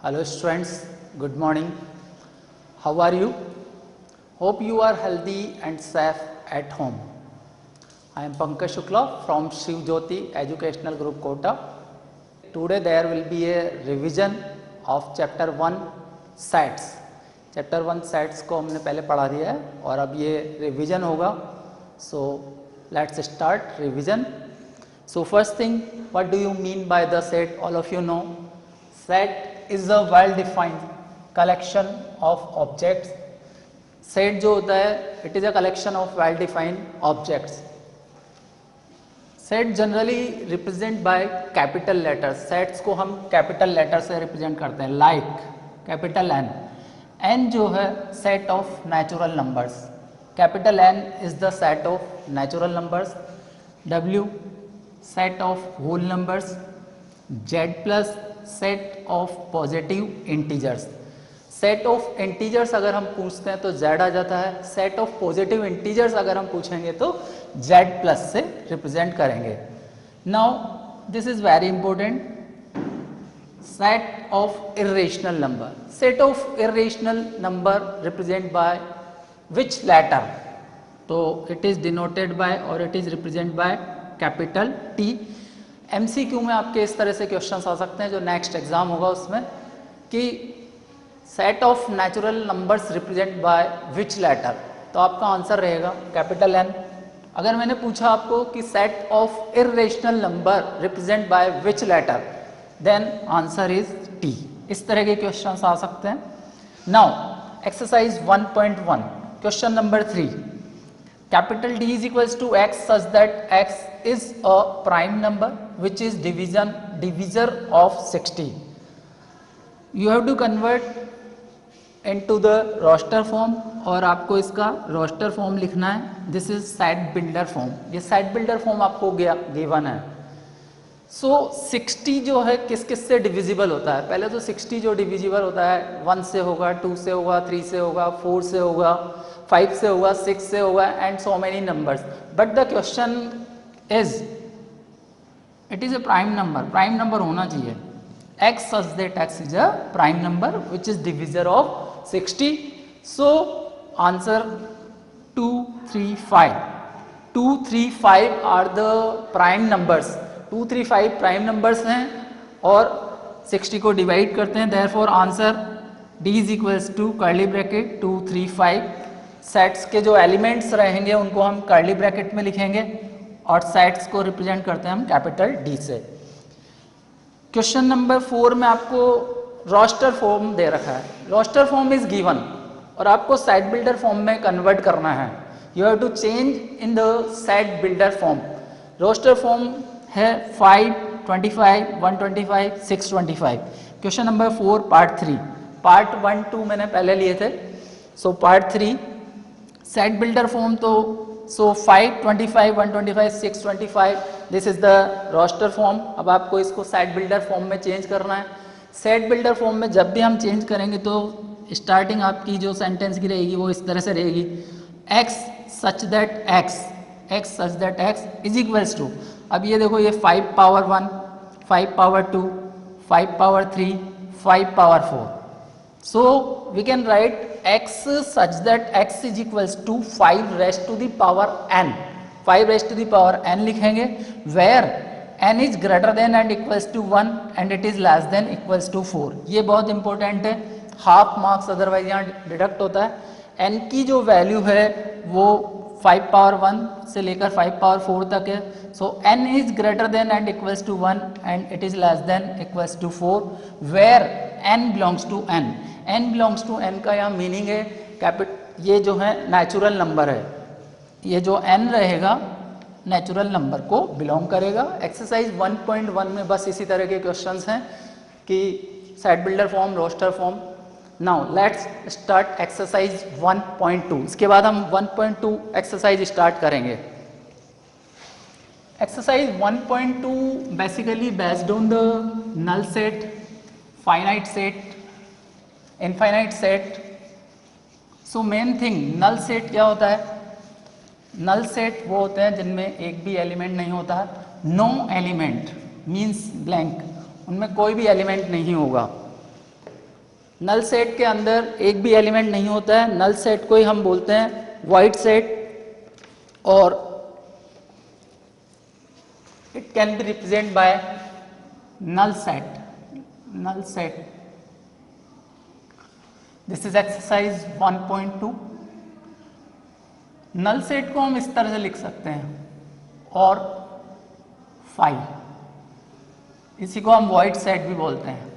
Hello students, good morning. How are you? Hope you are healthy and safe at home. I am Pankaj Shukla from Shiv Jyoti Educational Group Kota. Today there will be a revision of chapter 1 sets. Chapter 1 sets को हमने पहले पढ़ा दिया है और अब ये revision होगा. So let's start revision. So first thing, what do you mean by the set? All of you know. Set is a well-defined collection of objects. Set जो होता है, it is a collection of well-defined objects. Set generally represent by capital letters. Sets को हम capital letter से represent करते हैं, like capital N. N जो है set of natural numbers. Capital N is the set of natural numbers. W set of whole numbers. Z plus set of positive integers. Set of integers अगर हम पूछते हैं तो Z आ जाता है. Set of positive integers अगर हम पूछेंगे तो Z plus से represent करेंगे. Now this is very important. Set of irrational number. Set of irrational number represent by which letter? तो it is denoted by or it is represented by capital T. MCQ में आपके इस तरह से questions आ सकते हैं जो नेक्स्ट एग्जाम होगा उसमें कि set of natural numbers represent by which letter, तो आपका आंसर रहेगा कैपिटल N. अगर मैंने पूछा आपको कि set of irrational number represent by which letter, then answer is T. इस तरह के क्वेश्चंस आ सकते हैं. Now exercise 1.1 question number 3. Capital D is equals to x such that x is a prime number which is divisor of 60. You have to convert into the roster form और आपको इसका roster form लिखना है. This is set builder form. ये set builder form आपको given है. So 60 जो है किस किस से डिविजिबल होता है? पहले तो 60 जो डिविजिबल होता है 1 से होगा, 2 से होगा, 3 से होगा, 4 से होगा, 5 से होगा, 6 से होगा and so many numbers. But the question is it is a prime number. Prime number होना चाहिए. x such that x is a prime number which is divisor of 60. So answer 2, 3, 5. 2, 3, 5 are the prime numbers. 2, 3, 5 prime numbers हैं और 60 को divide करते हैं. Therefore answer D is equals to curly bracket 2, 3, 5. Sets के जो elements रहेंगे उनको हम कर्ली ब्रैकेट में लिखेंगे और सेट्स को रिप्रेजेंट करते हैं हम कैपिटल D से. क्वेश्चन नंबर 4 में आपको रोस्टर फॉर्म दे रखा है. रोस्टर फॉर्म इज गिवन और आपको सेट बिल्डर फॉर्म में कन्वर्ट करना है. You have to change in the set builder form. Roster form है 5, 25, 125, 625. Question number 4 part 3. पार्ट 1, 2 मैंने पहले लिए थे. So part 3 set builder form तो 5, 25, 125, 625 this is the roster form. अब आपको इसको सेट बिल्डर फॉर्म में चेंज करना है. सेट बिल्डर फॉर्म में जब भी हम चेंज करेंगे तो स्टार्टिंग आपकी जो सेंटेंस की रहेगी वो इस तरह से रहेगी. x such that x is equals to. अब ये देखो ये 5 power 1, 5 power 2, 5 power 3, 5 power 4. So we can write x such that x is equals to 5 raised to the power n. 5 raised to the power n लिखेंगे where n is greater than and equals to 1 and it is less than equals to 4. ये बहुत important है. Half marks otherwise यहाँ deduct होता है. n की जो value है वो 5 पावर 1 से लेकर 5 पावर 4 तक है. So n is greater than and equals to 1 and it is less than equals to 4 where n belongs to n. n belongs to n का यहाँ मीनिंग है ये जो है नेचुरल नंबर है. ये जो n रहेगा नेचुरल नंबर को बिलोंग करेगा. एक्सरसाइज 1.1 में बस इसी तरह के क्वेश्चंस हैं कि set builder form, roster form. Now let's start exercise 1.2. इसके बाद हम 1.2 एक्सरसाइज स्टार्ट करेंगे. Exercise 1.2 basically based on the null set, finite set, infinite set. So main thing null set क्या होता है? नल सेट वो होते हैं जिनमें एक भी एलिमेंट नहीं होता. नो एलिमेंट मीन्स ब्लैंक, उनमें कोई भी एलिमेंट नहीं होगा. नल सेट के अंदर एक भी एलिमेंट नहीं होता है, नल सेट को ही हम बोलते हैं वाइड सेट, और it can be represent by null set. This is exercise 1.2. Null set को हम इस तरह से लिख सकते हैं, और 5, इसी को हम वॉइड सेट भी बोलते हैं।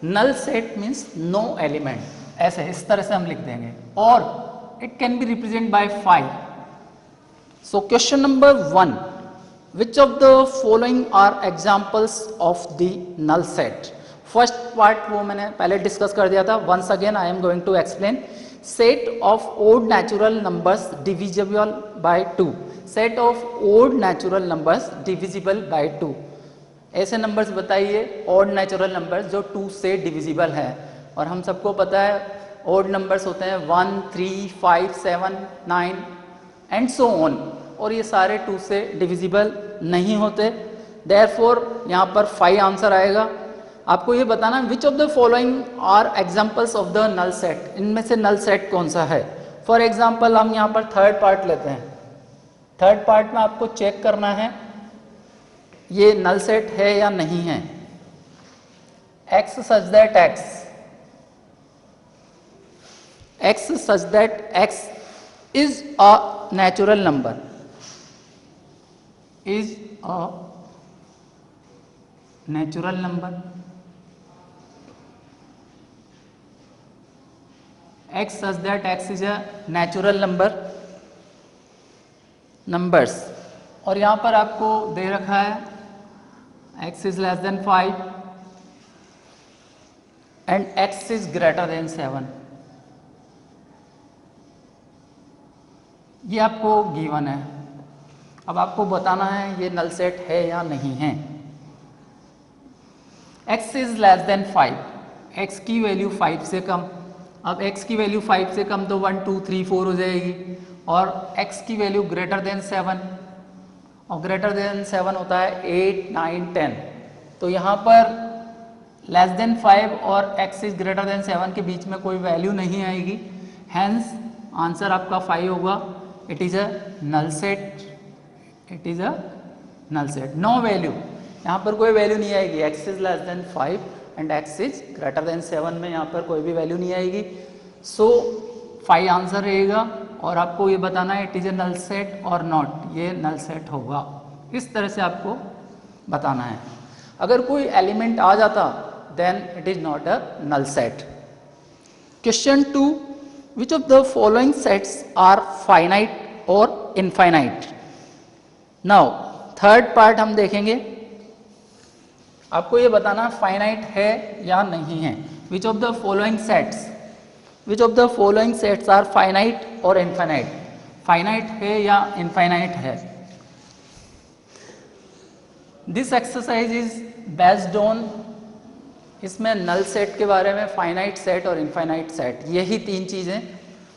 Null set means no element, ऐसे इस तरह से हम लिख देंगे, और it can be represent by 5। So question number 1, which of the following are examples of the null set? First part वो मैंने पहले डिस्कस कर दिया था, once again I am going to explain. Set of odd natural numbers divisible by 2. Set of odd natural numbers divisible by 2. ऐसे numbers बताइए odd natural numbers जो 2 से divisible है, और हम सबको पता है odd numbers होते हैं 1, 3, 5, 7, 9 एंड सो ऑन, और ये सारे 2 से डिविजिबल नहीं होते। देयरफॉर यहाँ पर 5 आंसर आएगा। आपको ये बताना which of the following are examples of the null set, इनमें से नल सेट कौन सा है। फॉर एग्जांपल हम यहाँ पर थर्ड पार्ट लेते हैं। थर्ड पार्ट में आपको चेक करना है ये नल सेट है या नहीं है। x such that x is a natural number, x such that x is a natural numbers, और यहाँ पर आपको दे रखा है x is less than 5 and x is greater than 7। ये आपको गिवन है। अब आपको बताना है ये नल सेट है या नहीं है। x is less than 5, x की वैल्यू 5 से कम। अब x की वैल्यू 5 से कम तो 1, 2, 3, 4 हो जाएगी, और x की वैल्यू ग्रेटर देन 7, और ग्रेटर देन 7 होता है 8, 9, 10। तो यहाँ पर लेस देन 5 और x इज ग्रेटर देन 7 के बीच में कोई वैल्यू नहीं आएगी, हैंस आंसर आपका 5 होगा। It is a null set, it is a null set. No value, यहाँ पर कोई वैल्यू नहीं आएगी। x is less than 5 and x is greater than 7 में यहाँ पर कोई भी वैल्यू नहीं आएगी। सो 5 आंसर रहेगा, और आपको ये बताना है it is a null set और नॉट, ये नल सेट होगा। इस तरह से आपको बताना है। अगर कोई एलिमेंट आ जाता then it is not a null set. Question 2, which of the following sets are finite or infinite? Now third part हम देखेंगे। आपको ये बताना फाइनाइट है या नहीं है। which of the following sets are finite or infinite? Finite है या इनफाइनाइट है। This exercise is based on, इसमें नल सेट के बारे में, फाइनाइट सेट और इनफाइनाइट सेट, यही 3 चीज़ें।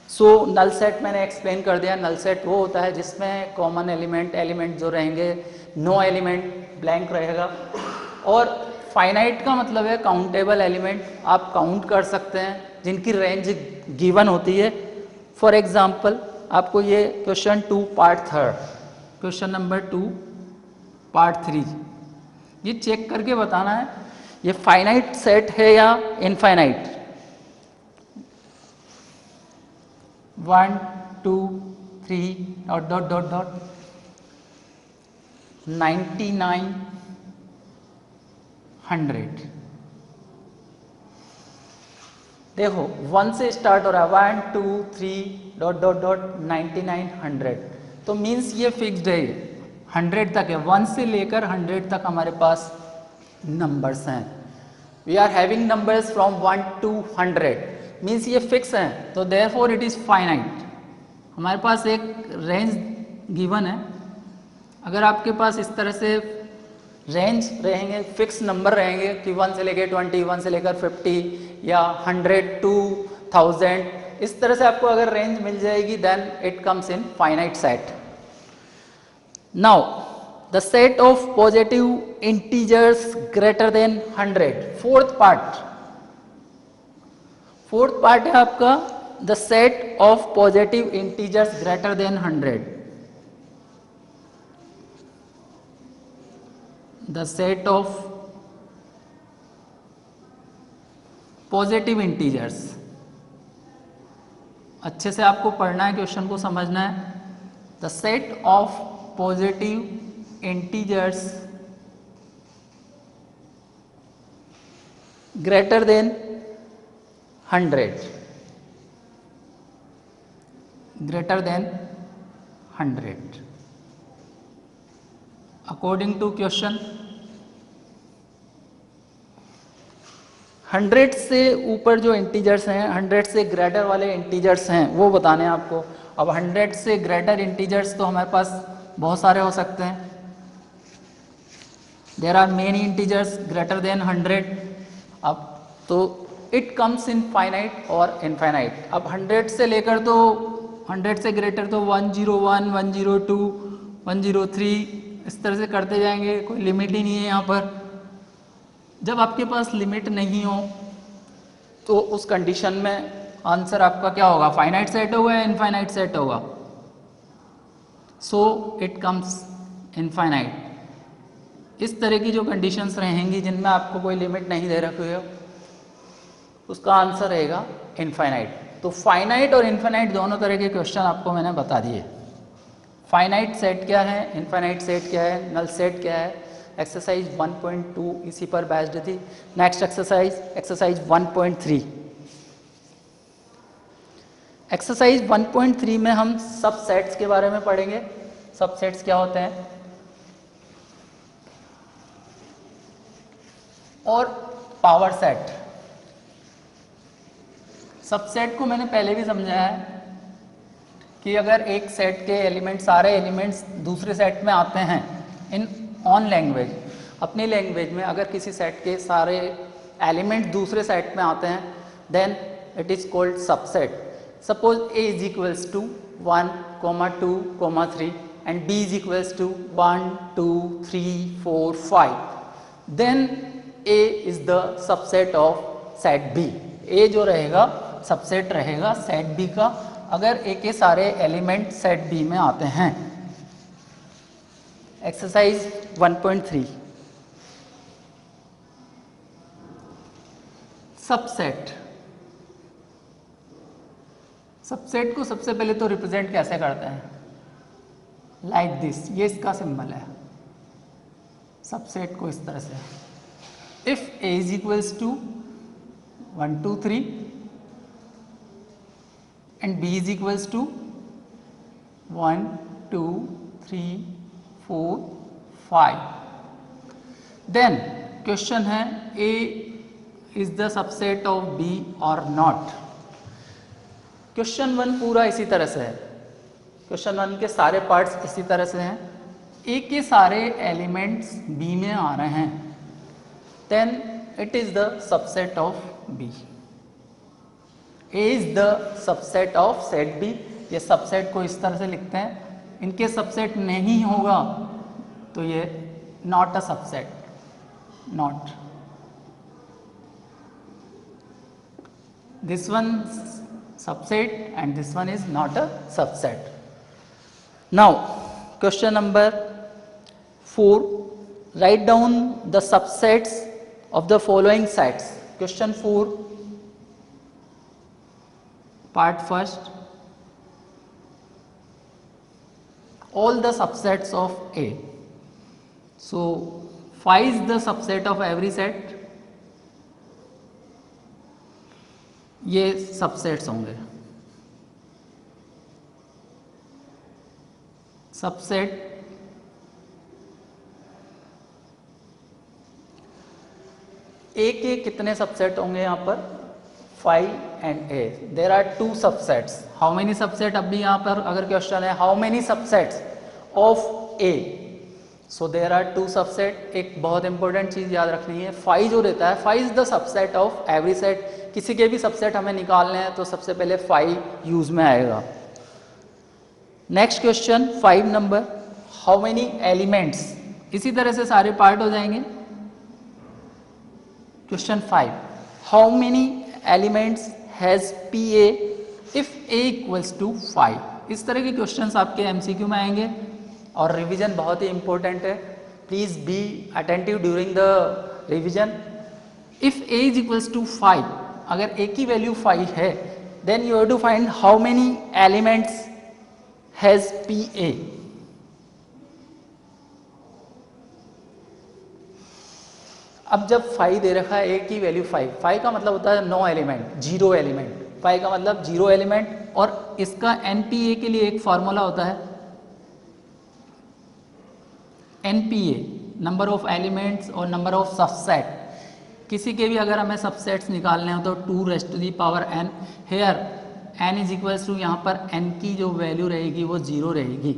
सो नल सेट मैंने एक्सप्लेन कर दिया। नल सेट वो होता है जिसमें कॉमन एलिमेंट जो रहेंगे, नो एलिमेंट ब्लैंक रहेगा। और फाइनाइट का मतलब है काउंटेबल एलिमेंट, आप काउंट कर सकते हैं, जिनकी रेंज गिवन होती है। फॉर एग्जांपल आपको ये question 2 part 3, question number 2 part 3, ये चेक करके बताना है ये फाइनाइट सेट है या इनफाइनाइट। 1, 2, 3 ... 99, 100। देखो 1 से स्टार्ट हो रहा है, 1, 2, 3 ... 99, 100, तो मीन्स ये फिक्स्ड है, 100 तक है। 1 से लेकर 100 तक हमारे पास नंबर्स हैं। We are having numbers from 1 to 100, means ये फिक्स हैं, तो देयरफॉर इट इज़ फाइनाइट। हमारे पास एक रेंज गिवन है। अगर आपके पास इस तरह से रेंज रहेंगे, फिक्स नंबर रहेंगे कि 1 से लेकर 20, 1 से लेकर 50 या 100 to 1000, इस तरह से आपको अगर रेंज मिल जाएगी then it comes in finite set. Now the set of positive integers greater than 100. Fourth part है आपका the set of positive integers greater than 100. The set of positive integers. अच्छे से आपको पढ़ना है, क्वेश्चन को समझना है. The set of positive integers greater than 100. Greater than 100. According to question 100 से ऊपर जो इंटीजर्स हैं, 100 से ग्रेटर वाले इंटीजर्स हैं, वो बताने हैं आपको. अब 100 से ग्रेटर इंटीजर्स तो हमारे पास बहुत सारे हो सकते हैं. There are many integers greater than 100. अब तो इट कम्स इन फाइनाइट और इनफाइनाइट. अब 100 से लेकर तो 100 से ग्रेटर तो 101, 102, 103 इस तरह से करते जाएंगे. कोई लिमिट ही नहीं है यहाँ पर. जब आपके पास लिमिट नहीं हो तो उस कंडीशन में आंसर आपका क्या होगा? फाइनाइट सेट होगा या इनफाइनाइट सेट होगा? So it comes infinite. इस तरह की जो कंडीशंस रहेंगी जिनमें आपको कोई लिमिट नहीं दे रखी हो, उसका आंसर रहेगा इनफाइनाइट. तो फाइनाइट और इनफाइनाइट दोनों तरह के क्वेश्चन आपको मैंने बता दिए. फाइनाइट सेट क्या है, इनफाइनाइट सेट क्या है, नल सेट क्या है. एक्सरसाइज 1.2 इसी पर बेस्ड थी. Next exercise 1.3. एक्सरसाइज 1.3 में हम सबसेट्स के बारे में पढ़ेंगे. सबसेट्स क्या होते हैं और पावर सेट. सबसेट को मैंने पहले भी समझाया है कि अगर एक सेट के एलिमेंट, सारे एलिमेंट्स दूसरे सेट में आते हैं इन ऑन लैंग्वेज, अपनी लैंग्वेज में अगर किसी सेट के सारे एलिमेंट दूसरे सेट में आते हैं, then it is called subset. Suppose A is equals to 1, 2, 3 and B is equals to 1, 2, 3, 4, 5. Then A is the subset of set B. A जो रहेगा सबसेट रहेगा सेट B का अगर A के सारे एलिमेंट सेट B में आते हैं. एक्सरसाइज 1.3. सबसेट. सबसेट को सबसे पहले तो रिप्रेजेंट कैसे करते हैं? Like this. ये इसका सिंबल है सबसेट को इस तरह से. If A is equals to 1, 2, 3 and B is equals to 1, 2, 3, 4, 5. Then question है A is the subset of B or not. Question 1 पूरा इसी तरह से है. क्वेश्चन 1 के सारे पार्ट्स इसी तरह से हैं. A के सारे एलिमेंट्स B में आ रहे हैं, then it is the subset of B. A is the subset of set B. ये सबसेट को इस तरह से लिखते हैं. इनके सबसेट नहीं होगा तो ये not a subset. Not this one subset and this one is not a subset. Now question number 4, write down the subsets of the following sets. Question 4 part first, all the subsets of A. So phi is the subset of every set. ये subsets होंगे. Subset A के कितने subset होंगे यहाँ पर? phi and A. There are 2 subsets. How many subset? अभी यहाँ पर अगर क्वेश्चन है how many subsets of A, so there are 2 subset. एक बहुत इंपॉर्टेंट चीज याद रखनी है, phi जो रहता है, phi is the subset of every set. किसी के भी सबसेट हमें निकालने हैं तो सबसे पहले phi यूज में आएगा. नेक्स्ट क्वेश्चन 5 नंबर, हाउ मेनी एलिमेंट्स इसी तरह से सारे पार्ट हो जाएंगे। Question 5, how many elements has P A if A equals to 5। इस तरह के क्वेश्चंस आपके एमसीक्यू में आएंगे और रिवीजन बहुत ही इंपॉर्टेंट है। Please be attentive during the revision. If A is equals to 5, अगर ए की वैल्यू 5 है, then you have to find how many elements has P A. अब जब 5 दे रखा है, ए की वैल्यू 5 का मतलब होता है नो एलिमेंट, जीरो एलिमेंट। 5 का मतलब जीरो एलिमेंट, और इसका एनपीए के लिए एक फॉर्मूला होता है, एनपीए नंबर ऑफ एलिमेंट्स और नंबर ऑफ सबसेट। किसी के भी अगर हमें सबसेट्स निकालने हो तो 2 raise to the power n, here n is equals to, यहाँ पर n की जो वैल्यू रहेगी वो 0 रहेगी।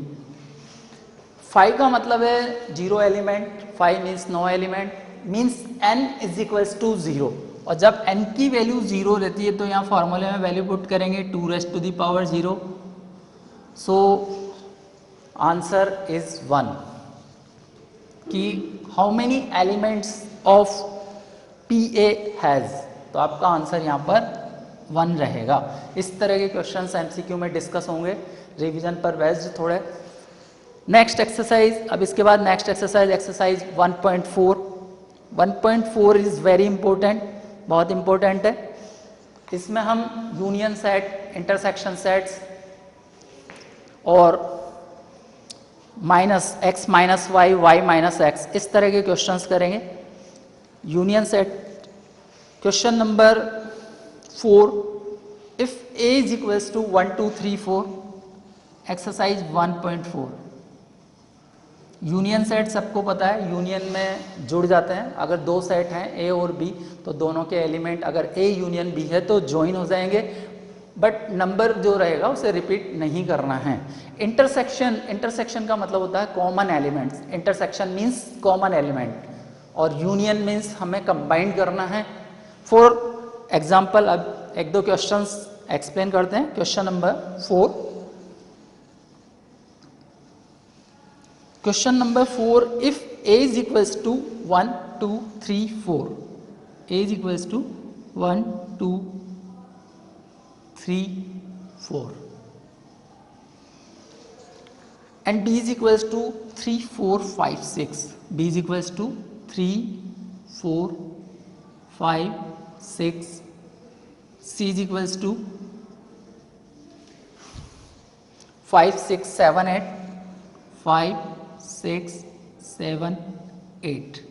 5 का मतलब है zero element, 5 means no element, means n is equals to 0। और जब n की वैल्यू 0 रहती है तो यहाँ फॉर्मूले में वैल्यू पुट करेंगे 2 raise to the power 0। So answer is 1 कि how many elements of P A has, तो आपका आंसर यहाँ पर 1 रहेगा। इस तरह के क्वेश्चंस एमसीक्यू में डिस्कस होंगे, रिवीजन पर बेस्ड थोड़े। नेक्स्ट एक्सरसाइज, अब इसके बाद next exercise, exercise 1.4। 1.4 is very important, बहुत इंपॉर्टेंट है। इसमें हम यूनियन सेट, इंटरसेक्शन सेट्स और minus X minus Y, Y minus X, इस तरह के क्वेश्चंस करेंगे। Union set, question number 4, if A is equals to 1 2 3 4, exercise 1.4। Union set सबको पता है, यूनियन में जुड़ जाते हैं। अगर 2 सेट हैं ए और बी, तो दोनों के एलिमेंट अगर ए यूनियन बी है तो ज्वाइन हो जाएंगे, बट नंबर जो रहेगा उसे रिपीट नहीं करना है। इंटरसेक्शन, इंटरसेक्शन का मतलब होता है common elements. Intersection means common element, और यूनियन मीन्स हमें कंबाइन करना है। फॉर एग्जाम्पल, अब 1-2 क्वेश्चंस एक्सप्लेन करते हैं। Question number 4, question number 4, if A is equals to 1 2 3 4, A is equals to 1 2 3 4 and b is equals to 3 4 5 6, b is equals to 3 4 5 6, c is equals to 5 6 7 8, 5 6 7 8.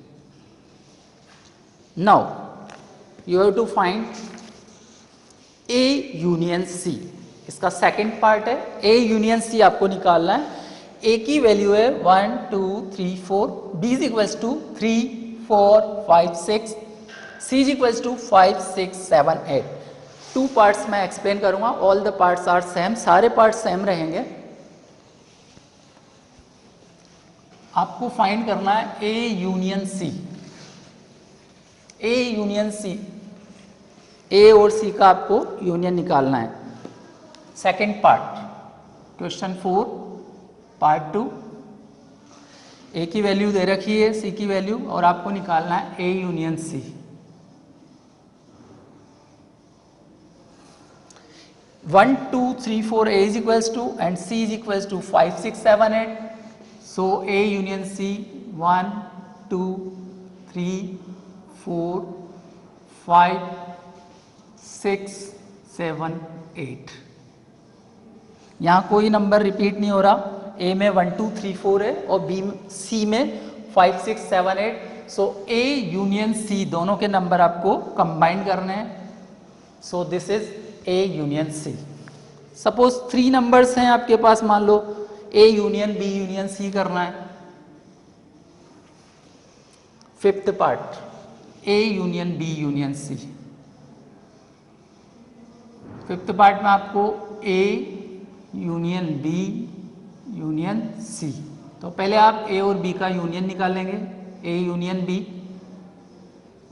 Now you have to find A union C। इसका second part है, A union C आपको निकालना है। A की value है 1 2 3 4, B is equals to 3 4 5 6, C is equals to 5 6 7 8। 2 parts मैं explain करूंगा, all the parts are same, सारे पार्ट्स सेम रहेंगे। आपको फाइंड करना है A union C। A union C, A और सी का आपको यूनियन निकालना है। Second part, question 4 part 2, A की वैल्यू दे रखी है, सी की वैल्यू, और आपको निकालना है A union C. One two three four A is equals to and C is equals to 5 6 7 8, so A union C 1 2 3 4 5 6 7 8। यहाँ कोई नंबर रिपीट नहीं हो रहा, ए में 1 2 3 4 है और बी सी में 5 6 7 8। सो ए यूनियन सी दोनों के नंबर आपको कंबाइन करने हैं। So this is A union C. Suppose 3 numbers हैं आपके पास, मान लो A union B union C करना है। Fifth part, A union B union C. Fifth part में आपको A union B union C. तो पहले आप ए और बी का यूनियन निकालेंगे, ए यूनियन बी,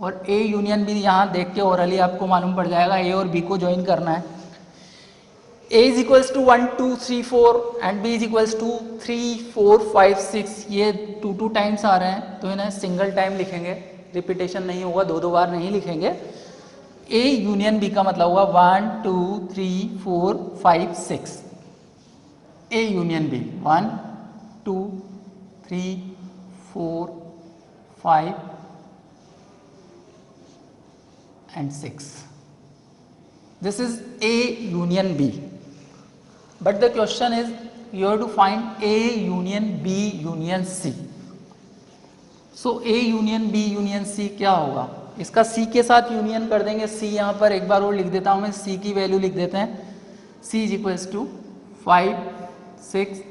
और ए यूनियन बी यहाँ देख के ओरली आपको मालूम पड़ जाएगा, ए और बी को ज्वाइन करना है। A is equals to 1 2 3 4 and B is equals to 3 4 5 6, ये 2 टाइम्स आ रहे हैं तो इन्हें सिंगल टाइम लिखेंगे, रिपीटेशन नहीं होगा, दो बार नहीं लिखेंगे। A यूनियन B का मतलब होगा 1 2 3 4 5 6, A union B 1 2 3 4 5 and 6. This is A union B. But the question is you have to find A union B union C. So A union B union C क्या होगा? इसका C के साथ union कर देंगे। C यहाँ पर एक बार और लिख देता हूँ मैं, C की वैल्यू लिख देते हैं। C is equals to 5 6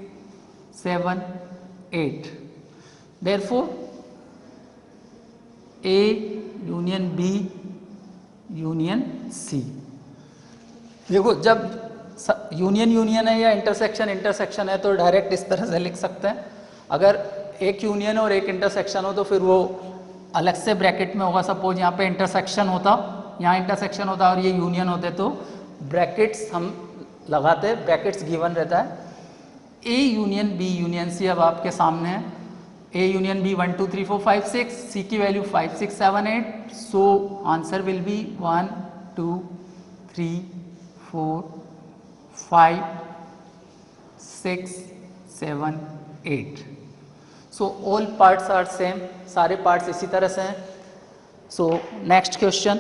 7 8। Therefore A union B union C। देखो जब यूनियन यूनियन है या इंटरसेक्शन इंटरसेक्शन है तो डायरेक्ट इस तरह से लिख सकते हैं। अगर एक यूनियन और एक इंटरसेक्शन हो तो फिर वो अलग से ब्रैकेट में होगा। सपोज यहाँ पे इंटरसेक्शन होता, यहाँ इंटरसेक्शन होता और ये यूनियन होते तो ब्रैकेट्स हम लगाते, ब्रैकेट्स गिवन रहता है। A union B union C अब आपके सामने है। ए यूनियन बी 1 2 3 4 5 6, सी की value 5 6 7 8, so answer will be 1 2 3 4 5 6 7 8। So all parts are same, सारे पार्ट्स इसी तरह से हैं। सो नेक्स्ट क्वेश्चन,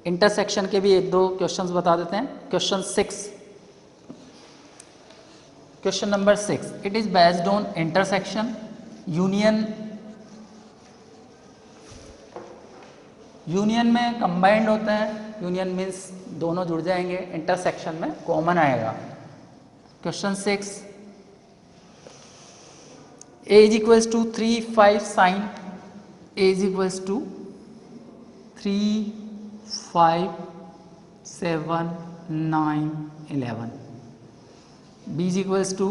इंटरसेक्शन के भी एक दो क्वेश्चंस बता देते हैं। Question 6, question number 6, it is based on intersection union. Union में कंबाइंड होते हैं, यूनियन मीन्स दोनों जुड़ जाएंगे, इंटरसेक्शन में कॉमन आएगा। Question 6, A is equals to 3 5 sin, A is equals to 3 5 7 9 11, B is equals to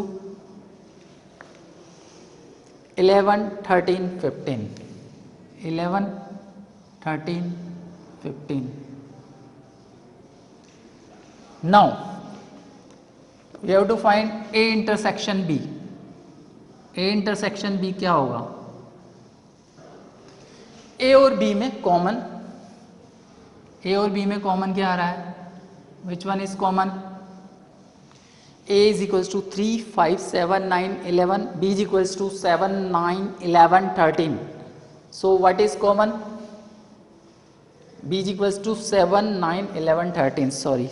11 13 15, 11 13 15. Now we have to find A intersection B. A intersection B क्या होगा? A और B में common, A और B में common क्या आ रहा है? Which one is common? A is equals to 3 5 7 9 11, B is equals to 7 9 11 13. So what is common? B is equals to 7 9 11 13, sorry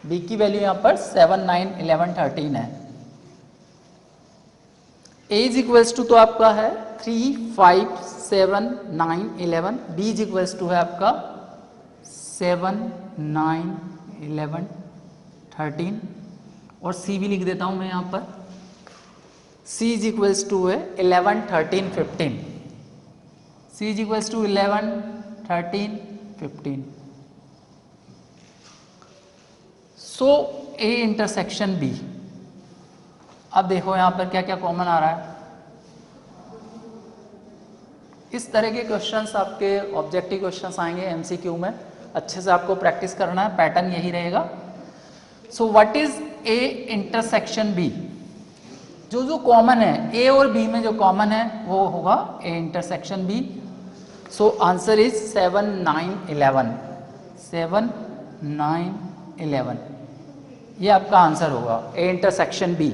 B की वैल्यू यहाँ पर 7 9 11 13 है। A इज इक्वल्स टू तो आपका है 3 5 7 9 11, B इज इक्वल्स टू है आपका 7 9 11 13 और C भी लिख देता हूं मैं यहाँ पर। C इज इक्वल्स टू है 11 13 15, C is equals to 11 13 15। So A intersection B। अब देखो यहाँ पर क्या क्या कॉमन आ रहा है। इस तरह के क्वेश्चंस आपके ऑब्जेक्टिव क्वेश्चंस आएंगे एमसीक्यू में, अच्छे से आपको प्रैक्टिस करना है, पैटर्न यही रहेगा। So what is A intersection B? जो जो कॉमन है ए और बी में जो कॉमन है वो होगा A intersection B. So answer is 7 9 11, 7 9 11, ये आपका आंसर होगा A intersection B.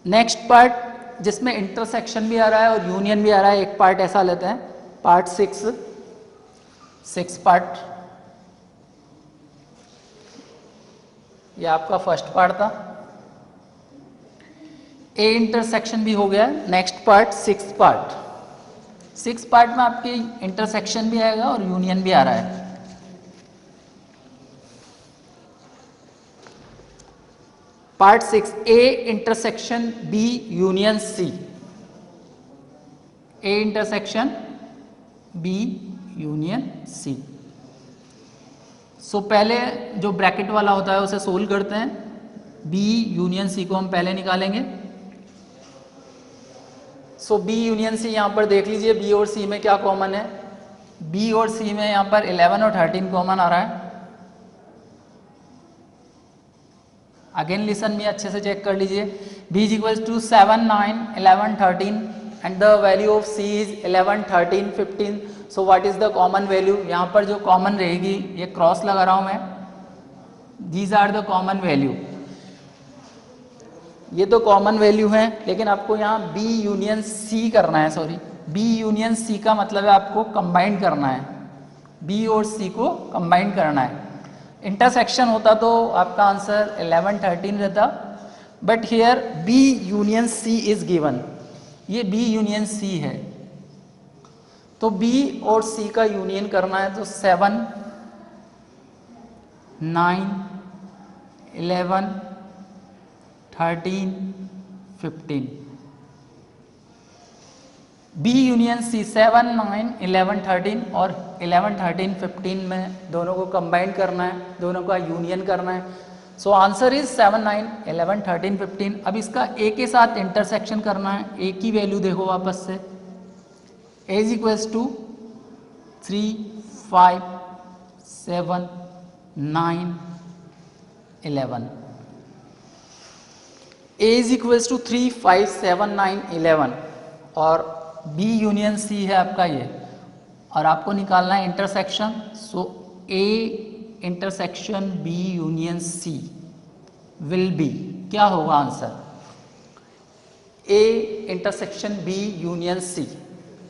Next part जिसमें इंटरसेक्शन भी आ रहा है और यूनियन भी आ रहा है, एक पार्ट ऐसा लेते हैं, पार्ट 6 पार्ट, ये आपका फर्स्ट पार्ट था। ए इंटरसेक्शन भी हो गया। नेक्स्ट पार्ट 6 पार्ट, 6 पार्ट में आपकी इंटरसेक्शन भी आएगा और यूनियन भी आ रहा है। Part 6, A intersection B union C, A intersection B union C. So पहले जो ब्रैकेट वाला होता है उसे सोल्व करते हैं। बी यूनियन सी को हम पहले निकालेंगे। सो बी यूनियन सी यहाँ पर देख लीजिए, बी और सी में क्या कॉमन है? बी और सी में यहाँ पर 11 और 13 कॉमन आ रहा है। अगेन लिसन में अच्छे से चेक कर लीजिए. b is equals to 7 9 11 13 and the value of c is 11 13 15. So what is the common value? यहाँ पर जो कॉमन रहेगी, ये क्रॉस लगा रहा हूँ मैं, these are the common value. ये तो कॉमन वैल्यू है, लेकिन आपको यहाँ b यूनियन c करना है. सॉरी, b यूनियन c का मतलब है आपको कंबाइन करना है, b और c को कंबाइन करना है. इंटरसेक्शन होता तो आपका आंसर 11 13 रहता, but here b union c is given. ये b यूनियन c है, तो b और c का यूनियन करना है. तो 7 9 11 13 15, b यूनियन c 7 9 11 13 और 11 13 15 में दोनों को कंबाइन करना है, दोनों का यूनियन करना है. सो आंसर इज 7 9 11 13 15. अब इसका a के साथ इंटरसेक्शन करना है. a की वैल्यू देखो वापस से, a is equals to 3 5 7 9 11. a is equals to 3 5 7 9 11 और b यूनियन c है आपका ये, और आपको निकालना है intersection. So a intersection b union c will be, क्या होगा answer? a intersection b union c.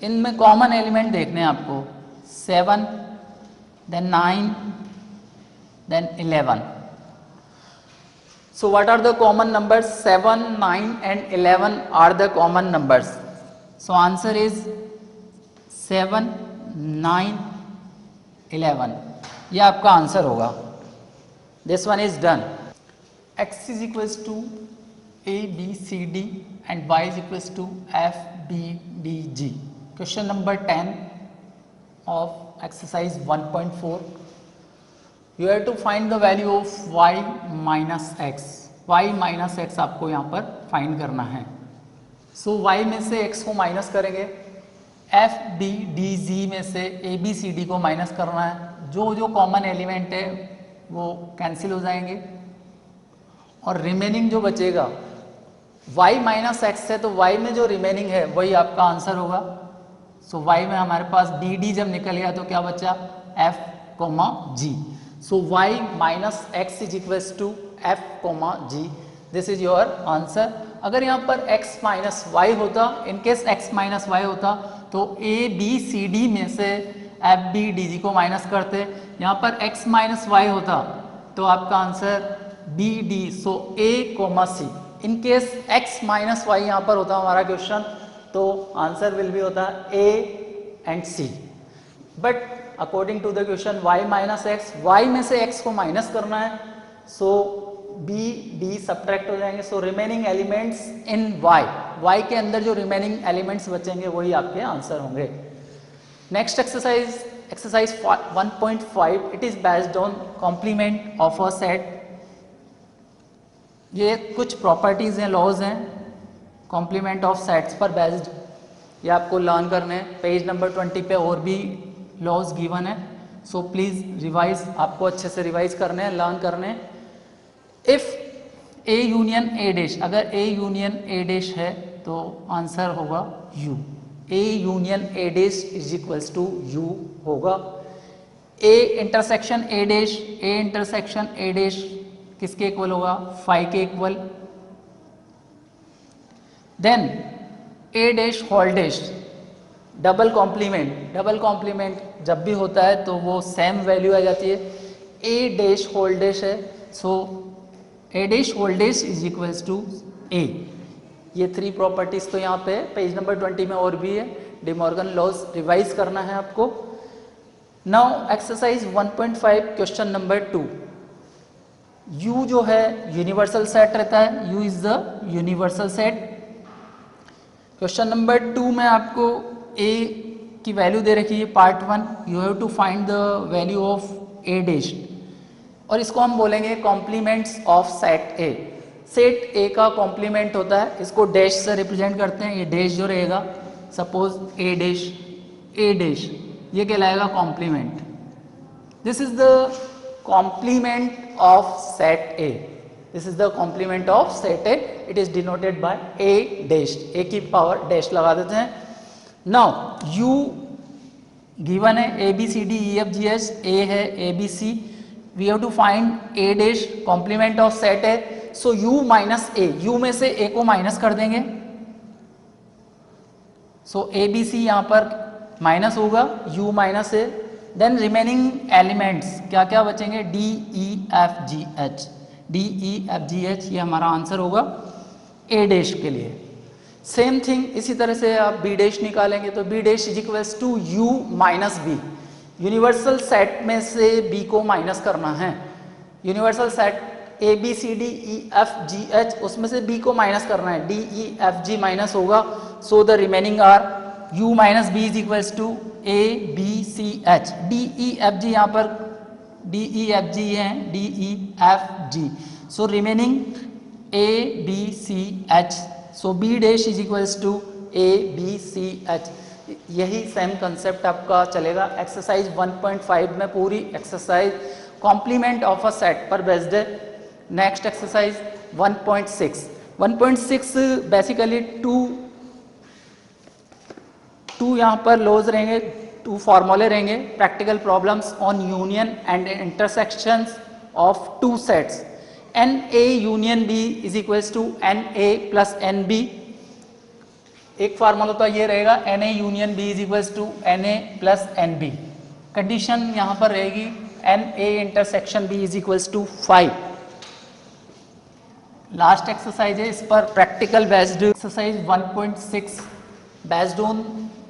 इनमें कॉमन एलिमेंट देखने हैं आपको, 7 then 9 then 11. So what are the common numbers? 7, 9 and 11 are the common numbers. So answer is 7, 9, 11. ये आपका answer होगा. This one is done. X is equals to A, B, C, D and Y is equals to F, B, D, G. Question number 10 of exercise 1.4. You have to find the value of y minus x. y minus x आपको यहाँ पर find करना है. सो y में से x को minus करेंगे, f b d g में से a b c d को माइनस करना है. जो जो कॉमन एलिमेंट है वो कैंसिल हो जाएंगे और रिमेनिंग जो बचेगा y माइनस एक्स है, तो y में जो रिमेनिंग है वही आपका आंसर होगा. सो y में हमारे पास डी डी जब निकल गया तो क्या बचा? f, g. So y minus x is equals to f, g. This is your answer. अगर यहाँ पर x minus y होता, in case x minus y होता, तो a b c d में से f b d g को minus करते. यहाँ पर x minus y होता तो आपका answer b d. So a, c. In case x minus y यहाँ पर होता हमारा क्वेश्चन, तो आंसर विल भी होता a and c. But according to the question y minus X, y में से x को माइनस करना है. सो b d सब्ट्रैक्ट हो जाएंगे. So remaining elements in y के अंदर जो रिमेनिंग एलिमेंट्स बचेंगे वही आपके आंसर होंगे. Next exercise 1.5. It is based on complement of a set. ये कुछ प्रॉपर्टीज हैं, लॉज हैं कॉम्प्लीमेंट ऑफ सेट्स पर बेस्ड. ये आपको लर्न करने हैं. पेज नंबर 20 पे और भी लॉज गिवन है. सो प्लीज रिवाइज, आपको अच्छे से रिवाइज करने हैं, लर्न करने हैं. If A union A dash, अगर ए यूनियन ए डैश है तो आंसर होगा U. A union A dash is equals to U होगा. A intersection A dash, A intersection A dash किसके इक्वल होगा? फाई के इक्वल. Then A dash whole dash, double complement. Double complement जब भी होता है तो वो सेम वैल्यू आ जाती है. ए डैश होल डैश है, so A dash whole dash is equals to A. ये 3 प्रॉपर्टीज तो यहाँ पे पेज नंबर 20 में और भी है. डी मॉर्गन लॉज रिवाइज करना है आपको. Now exercise 1.5 question number 2. U जो है यूनिवर्सल सेट रहता है. U is the universal set. Question number 2 में आपको A की वैल्यू दे रखी है part 1. You have to find the value of A dash, और इसको हम बोलेंगे complements of set A. Set A का कॉम्प्लीमेंट होता है, इसको डैश से रिप्रेजेंट करते हैं. ये डैश जो रहेगा, सपोज A डैश, ये कहलाएगा complement. This is the complement of set A. This is the complement of set A, it is denoted by A dash, A की पावर डैश लगा देते हैं. नाउ यू गिवन है A B C D E F G H, A है A B C, we have to find A dash complement of set A. So U minus A, U में से ए को minus कर देंगे. सो ए B सी यहाँ पर minus होगा, U minus A. Then remaining elements क्या क्या बचेंगे, D E F G H, D E F G H, ये हमारा आंसर होगा ए डैश के लिए. सेम थिंग इसी तरह से आप बी डैश निकालेंगे तो B dash is equals to U minus B. Universal set में से बी को माइनस करना है. Universal set A B C D E F G H, उसमें से बी को माइनस करना है, D E F G minus होगा. So the remaining are u minus B is equals to A B C H. D E F G यहाँ पर D E F G है, D E F G. So remaining A B C H. So B dash is equals to A B C H. यही same concept आपका चलेगा. Exercise 1.5 में पूरी exercise complement of a set पर based है. Next exercise 1.6. 1.6 basically two यहाँ पर laws रहेंगे, टू फॉर्मूले रहेंगे. Practical problems on union and intersections of two sets. N A union B is equals to N A plus N B. एक formula तो ये रहेगा N A union B is equals to N A plus N B. Condition यहाँ पर रहेगी N A intersection B is equals to 5. Last exercise है, इस पर practical based exercise 1.6 based on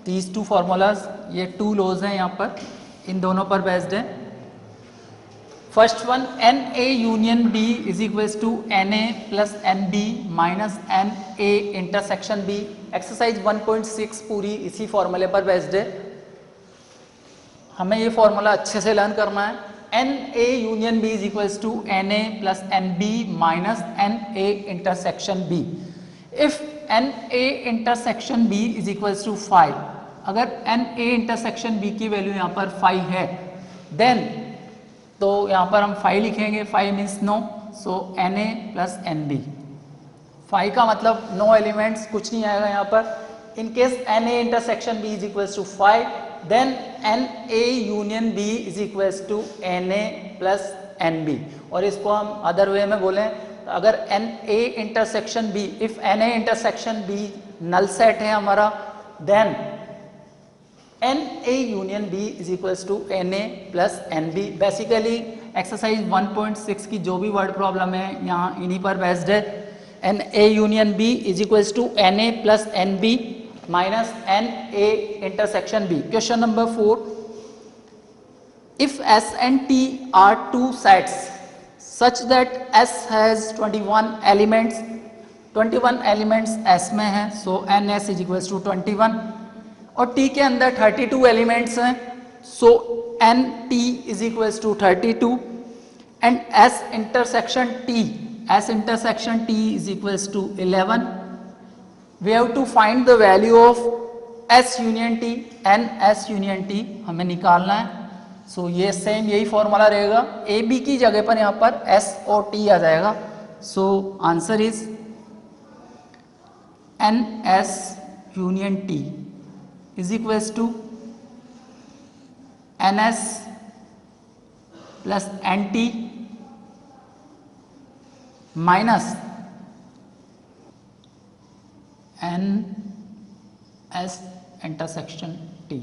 these two formulas. ये टू लॉज हैं यहाँ पर, इन दोनों पर बेस्ड है. First one N A union B is equals to N A plus N B minus N A intersection B. Exercise 1.6 पूरी इसी फॉर्मूले पर बेस्ड है. हमें ये फॉर्मूला अच्छे से लर्न करना है. N A union B is equals to N A plus N B minus N A intersection B. If N A intersection B is equals to 5, अगर एन ए इंटरसेक्शन बी की value यहाँ पर 5 है, then तो यहाँ पर हम 5 लिखेंगे. 5 means no, so N A plus N B. 5 का मतलब नो एलिमेंट्स, कुछ नहीं आएगा यहाँ पर. In case N A intersection B is equals to 5, then N A union B is equals to N A plus N B. और इसको हम अदर वे में बोलें, अगर N A intersection B, if N A intersection B null set है हमारा, then N A union B is equals to N A plus N B. Basically exercise 1.6 की जो भी वर्ड प्रॉब्लम है यहाँ इन्हीं पर बेस्ड है. N A union B is equals to N A plus N B minus N A intersection B. Question number 4, if S and T are two sets such that S has 21 elements, 21 elements S में है, so NS is equals to 21. और T के अंदर 32 elements हैं, so NT is equals to 32. and S intersection T is equals to 11. We have to find the value of S union T and S union T हमें निकालना है. सो ये same यही formula रहेगा. ए बी की जगह पर यहाँ पर एस और टी आ जाएगा. So answer is N S union T is equals to N S plus N T minus N S intersection T.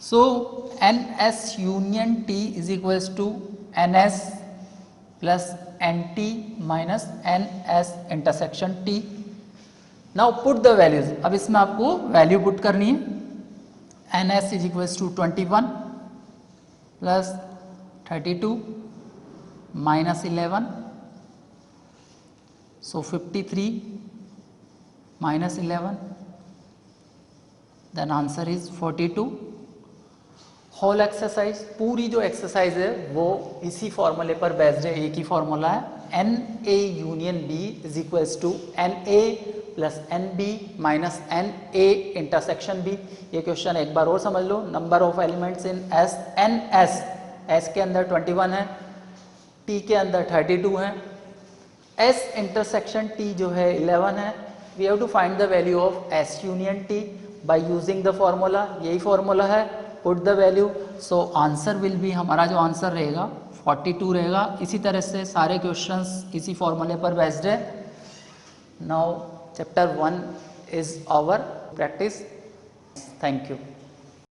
So NS union T is equals to NS plus NT minus NS intersection T. Now put the values. अब इसमें आपको value put करनी है. NS is equals to 21 plus 32 minus 11. So 53 minus 11. Then answer is 42. Whole exercise, पूरी जो exercise है वो इसी फॉर्मूले पर बेस्ड है. एक ही फॉर्मूला है, N A union B is equals to N A plus N B minus N A intersection B. ये क्वेश्चन एक बार और समझ लो. Number of elements in S, n S, S के अंदर 21 है, T के अंदर 32 हैं, S इंटरसेक्शन T जो है 11 है। We have to find the value of S union T by using the formula, यही फॉर्मूला है, put the value. So answer will be, हमारा जो आंसर रहेगा 42 रहेगा। इसी तरह से सारे क्वेश्चंस इसी फॉर्मूले पर बेस्ड है। Now chapter 1 is our practice. Thank you.